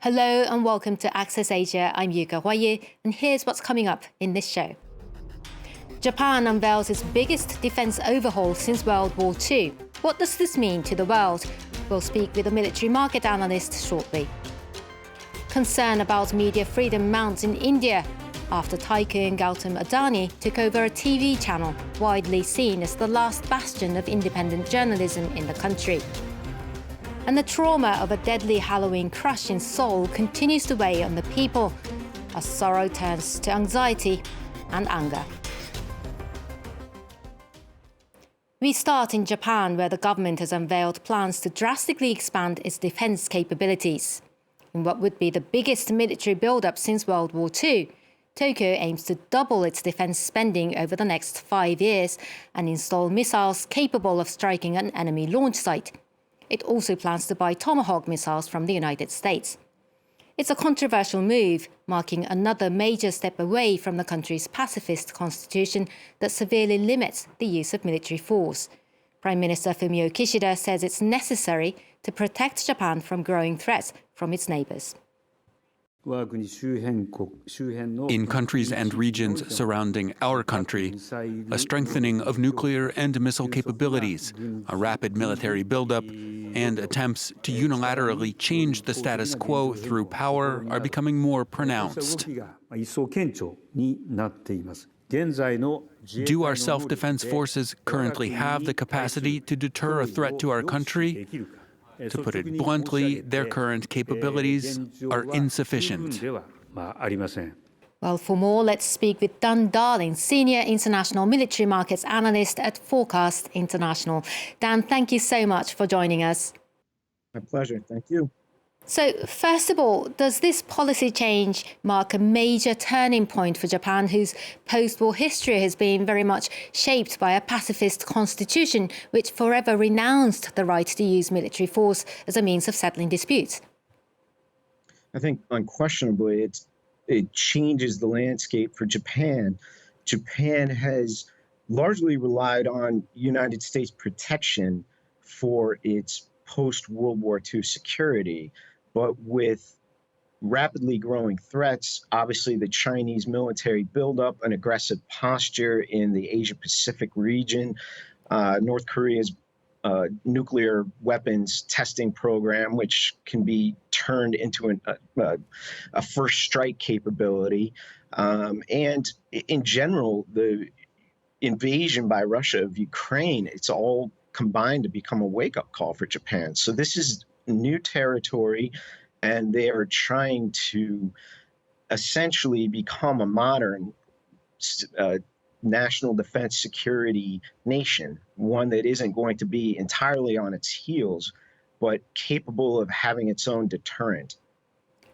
Hello and welcome to Access Asia. I'm Yuka Huaye, and here's what's coming up in this show. Japan unveils its biggest defense overhaul since World War II. What does this mean to the world? We'll speak with a military market analyst shortly. Concern about media freedom mounts in India after tycoon Gautam Adani took over a TV channel widely seen as the last bastion of independent journalism in the country. And the trauma of a deadly Halloween crash in Seoul continues to weigh on the people as sorrow turns to anxiety and anger. We start in Japan, where the government has unveiled plans to drastically expand its defense capabilities. In what would be the biggest military build-up since World War II, Tokyo aims to double its defense spending over the next 5 years and install missiles capable of striking an enemy launch site. It also plans to buy Tomahawk missiles from the United States. It's a controversial move, marking another major step away from the country's pacifist constitution that severely limits the use of military force. Prime Minister Fumio Kishida says it's necessary to protect Japan from growing threats from its neighbours. In countries and regions surrounding our country, a strengthening of nuclear and missile capabilities, a rapid military buildup, and attempts to unilaterally change the status quo through power are becoming more pronounced. Do our self-defense forces currently have the capacity to deter a threat to our country? To put it bluntly, their current capabilities are insufficient. Well, for more, let's speak with Dan Darling, Senior International Military Markets Analyst at Forecast International. Dan, thank you so much for joining us. My pleasure. Thank you. So, first of all, does this policy change mark a major turning point for Japan, whose post-war history has been very much shaped by a pacifist constitution, which forever renounced the right to use military force as a means of settling disputes? I think unquestionably it changes the landscape for Japan. Japan has largely relied on United States protection for its post-World War II security. But with rapidly growing threats, obviously the Chinese military buildup, an aggressive posture in the Asia-Pacific region, North Korea's nuclear weapons testing program, which can be turned into a first strike capability, and in general, the invasion by Russia of Ukraine, it's all combined to become a wake-up call for Japan. So this is new territory, and they are trying to essentially become a modern national defense security nation, one that isn't going to be entirely on its heels, but capable of having its own deterrent.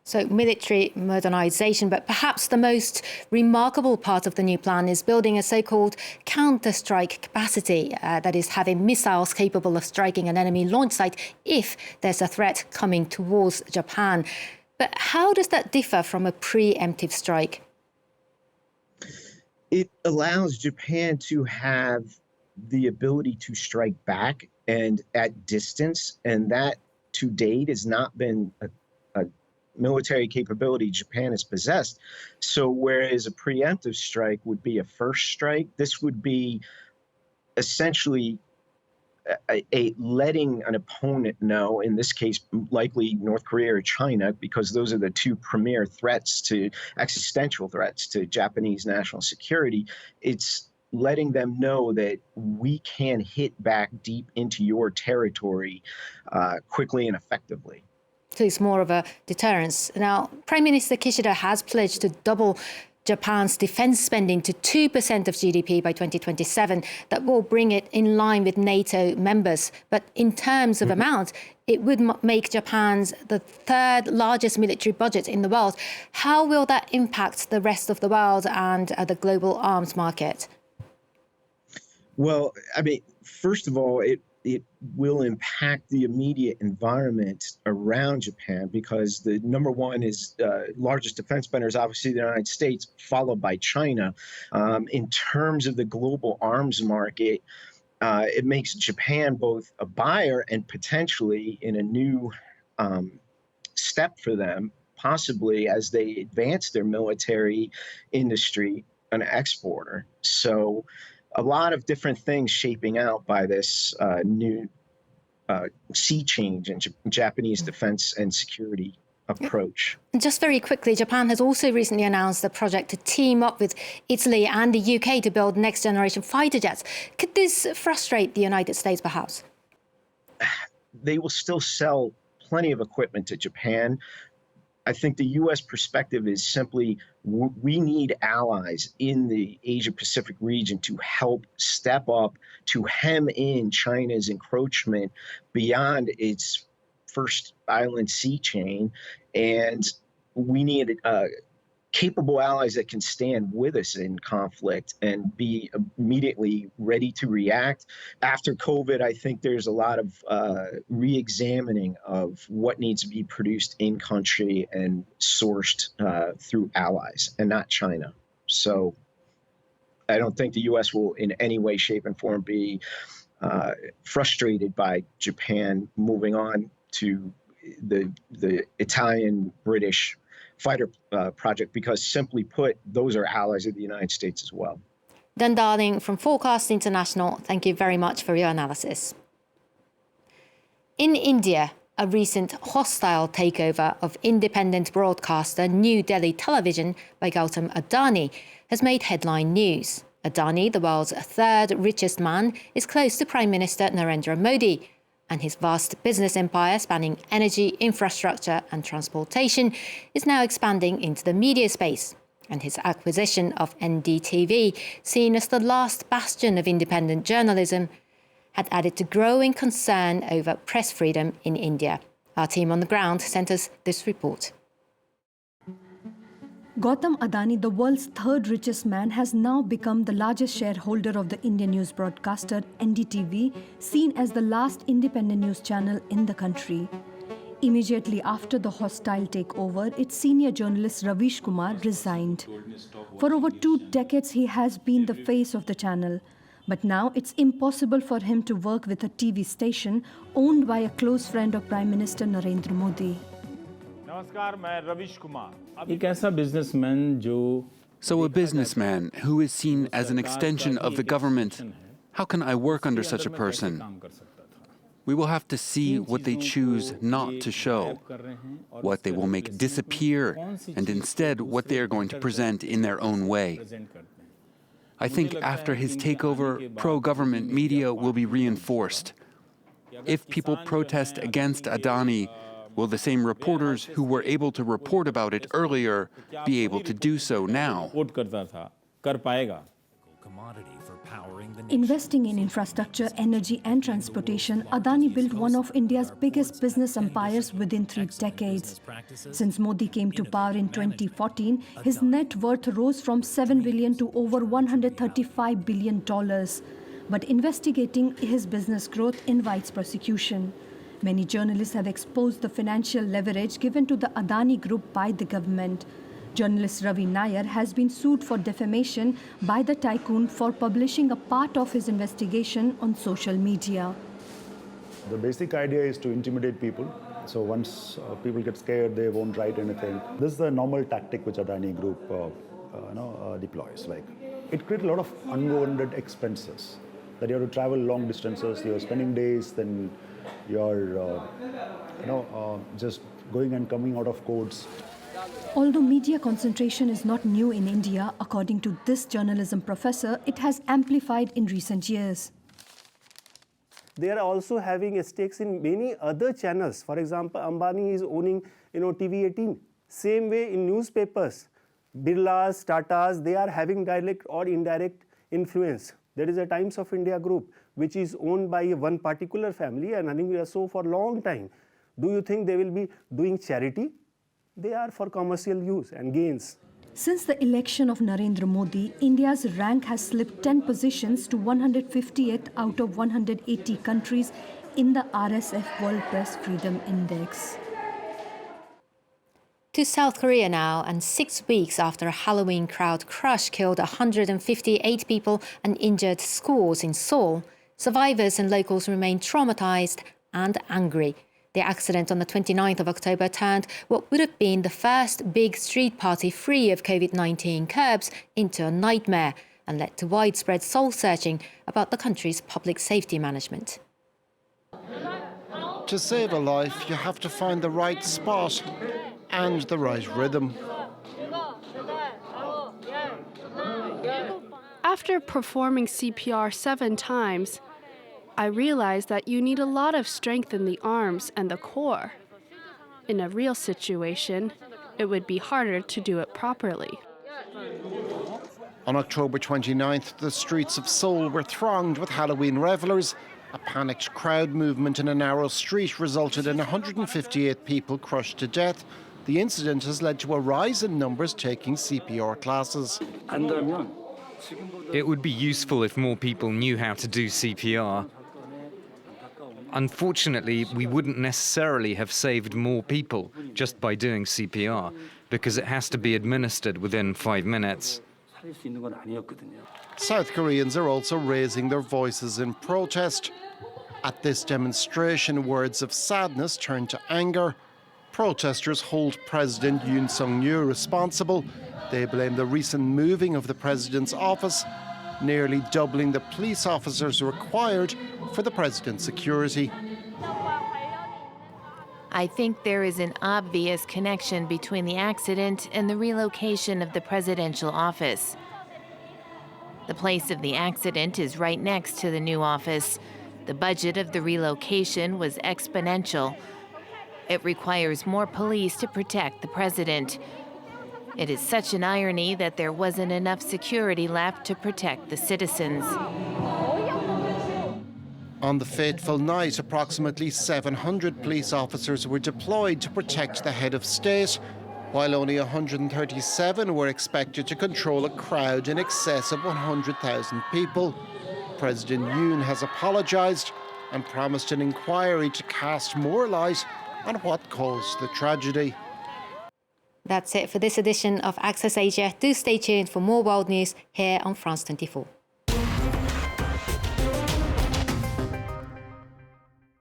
So military modernization, but perhaps the most remarkable part of the new plan is building a so-called counter-strike capacity, that is having missiles capable of striking an enemy launch site if there's a threat coming towards Japan. But how does that differ from a preemptive strike? It allows Japan to have the ability to strike back and at distance, and that to date has not been a military capability Japan has possessed. So whereas a preemptive strike would be a first strike, this would be essentially a letting an opponent know, in this case, likely North Korea or China, because those are the two premier existential threats to Japanese national security. It's letting them know that we can hit back deep into your territory quickly and effectively. So it's more of a deterrence. Now, Prime Minister Kishida has pledged to double Japan's defense spending to 2% of GDP by 2027. That will bring it in line with NATO members. But in terms of amount, it would make Japan's the third largest military budget in the world. How will that impact the rest of the world and the global arms market? Well, I mean, first of all, it will impact the immediate environment around Japan, because the number one is largest defense spender is obviously the United States, followed by China. In terms of the global arms market, it makes Japan both a buyer and potentially in a new step for them, possibly as they advance their military industry, an exporter. So a lot of different things shaping out by this new sea change in Japanese defense and security approach. And just very quickly, Japan has also recently announced a project to team up with Italy and the UK to build next-generation fighter jets. Could this frustrate the United States, perhaps? They will still sell plenty of equipment to Japan. I think the U.S. perspective is simply we need allies in the Asia-Pacific region to help step up, to hem in China's encroachment beyond its first island sea chain. And we need capable allies that can stand with us in conflict and be immediately ready to react. After COVID, I think there's a lot of re-examining of what needs to be produced in country and sourced through allies and not China. So I don't think the U.S. will in any way, shape, and form be frustrated by Japan moving on to the Italian-British fighter project, because simply put, those are allies of the United States as well. Dan Darling from Forecast International, thank you very much for your analysis. In India, a recent hostile takeover of independent broadcaster New Delhi Television by Gautam Adani has made headline news. Adani, the world's third richest man, is close to Prime Minister Narendra Modi, and his vast business empire spanning energy, infrastructure and transportation is now expanding into the media space. And his acquisition of NDTV, seen as the last bastion of independent journalism, had added to growing concern over press freedom in India. Our team on the ground sent us this report. Gautam Adani, the world's third richest man, has now become the largest shareholder of the Indian news broadcaster NDTV, seen as the last independent news channel in the country. Immediately after the hostile takeover, its senior journalist Ravish Kumar resigned. For over 2 decades, he has been the face of the channel. But now it's impossible for him to work with a TV station owned by a close friend of Prime Minister Narendra Modi. So a businessman who is seen as an extension of the government, how can I work under such a person? We will have to see what they choose not to show, what they will make disappear, and instead what they are going to present in their own way. I think after his takeover, pro-government media will be reinforced. If people protest against Adani, will the same reporters who were able to report about it earlier be able to do so now? Investing in infrastructure, energy and transportation, Adani built one of India's biggest business empires within 3 decades. Since Modi came to power in 2014, his net worth rose from $7 billion to over $135 billion. But investigating his business growth invites prosecution. Many journalists have exposed the financial leverage given to the Adani Group by the government. Journalist Ravi Nair has been sued for defamation by the tycoon for publishing a part of his investigation on social media. The basic idea is to intimidate people. So once people get scared, they won't write anything. This is the normal tactic which Adani Group deploys. Like, it creates a lot of unwanted expenses. That you have to travel long distances, you're spending days, then you're just going and coming out of courts. Although media concentration is not new in India, according to this journalism professor, it has amplified in recent years. They are also having stakes in many other channels. For example, Ambani is owning, TV18. Same way in newspapers, Birlas, Tatas, they are having direct or indirect influence. There is a Times of India group, which is owned by one particular family and running so for a long time. Do you think they will be doing charity? They are for commercial use and gains. Since the election of Narendra Modi, India's rank has slipped 10 positions to 158th out of 180 countries in the RSF World Press Freedom Index. To South Korea now, and 6 weeks after a Halloween crowd crush killed 158 people and injured scores in Seoul, survivors and locals remain traumatized and angry. The accident on the 29th of October turned what would have been the first big street party free of COVID-19 curbs into a nightmare and led to widespread soul-searching about the country's public safety management. To save a life, you have to find the right spot and the right rhythm. After performing CPR 7 times, I realized that you need a lot of strength in the arms and the core. In a real situation, it would be harder to do it properly. On October 29th, the streets of Seoul were thronged with Halloween revelers. A panicked crowd movement in a narrow street resulted in 158 people crushed to death. The incident has led to a rise in numbers taking CPR classes. It would be useful if more people knew how to do CPR. Unfortunately, we wouldn't necessarily have saved more people just by doing CPR, because it has to be administered within 5 minutes. South Koreans are also raising their voices in protest. At this demonstration, words of sadness turn to anger. Protesters hold President Yoon Suk-yeol responsible. They blame the recent moving of the president's office, nearly doubling the police officers required for the president's security. I think there is an obvious connection between the accident and the relocation of the presidential office. The place of the accident is right next to the new office. The budget of the relocation was exponential. It requires more police to protect the president. It is such an irony that there wasn't enough security left to protect the citizens. On the fateful night, approximately 700 police officers were deployed to protect the head of state, while only 137 were expected to control a crowd in excess of 100,000 people. President Yoon has apologized and promised an inquiry to cast more light on what caused the tragedy. That's it for this edition of Access Asia. Do stay tuned for more world news here on France 24.